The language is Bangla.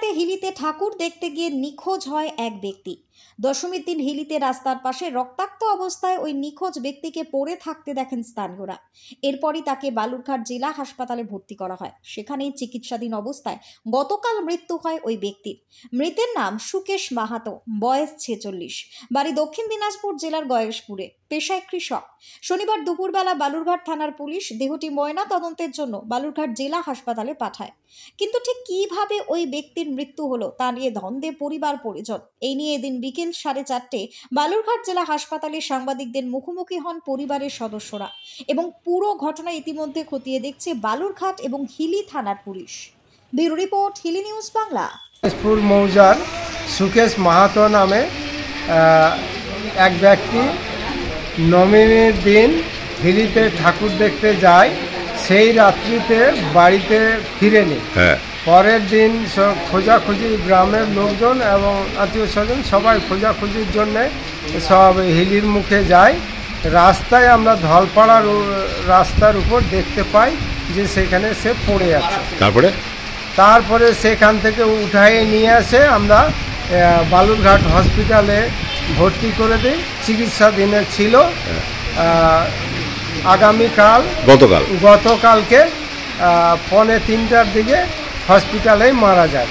রাতে হিলিতে ঠাকুর দেখতে গিয়ে নিখোঁজ হয় এক ব্যক্তি। দশমীর দিন হিলিতে রাস্তার পাশে রক্তাক্ত অবস্থায় ওই নিখোঁজ ব্যক্তিকে পড়ে থাকতে দেখেন স্থানীয়রা। এরপরই তাকে বালুরঘাট জেলা হাসপাতালে ভর্তি করা হয়। সেখানেই চিকিৎসাধীন অবস্থায় গতকাল মৃত্যু হয় ওই ব্যক্তির। মৃতের নাম সুকেশ মাহাতো, বয়স 46, বাড়ি দক্ষিণ দিনাজপুর জেলার গয়েশপুরে, পেশায় কৃষক। শনিবার দুপুরবেলা বালুরঘাট থানার পুলিশ দেহটি ময়না তদন্তের জন্য বালুরঘাট জেলা হাসপাতালে পাঠায়। কিন্তু ঠিক কিভাবে ওই ব্যক্তির মৃত্যু হলো তা নিয়ে দ্বন্দ্বে পরিবার পরিজন। এই নিয়ে এদিন বিকেল 4:30 বালুরঘাট জেলা হাসপাতালে সাংবাদিকদের মুখোমুখি হন পরিবারের সদস্যরা এবং পুরো ঘটনা ইতিমধ্যে খতিয়ে দেখছে বালুরঘাট এবং হিলি থানার police. Bureau report, Hili news Bangla. Gayeshpur মৌজার সুকেশ মাহাতো নামে এক ব্যক্তি নবমীর দিন হিলিতে ঠাকুর দেখতে যায়। সেই রাত্রিতে বাড়িতে ফিরেনি। পরের দিন সব খোঁজাখুঁজি, গ্রামের লোকজন এবং আত্মীয় স্বজন সবাই খোঁজাখুঁজির জন্যে সব হিলির মুখে যায়। রাস্তায় আমরা ধলপাড়ার রাস্তার উপর দেখতে পাই যে সেখানে সে পড়ে আছে। তারপরে সেখান থেকে উঠায়ে নিয়ে আসে আমরা বালুরঘাট হসপিটালে ভর্তি করে দিই। চিকিৎসাধীনে ছিল। আগামীকাল গতকালকে 2:45টার দিকে হসপিটালেই মারা যায়।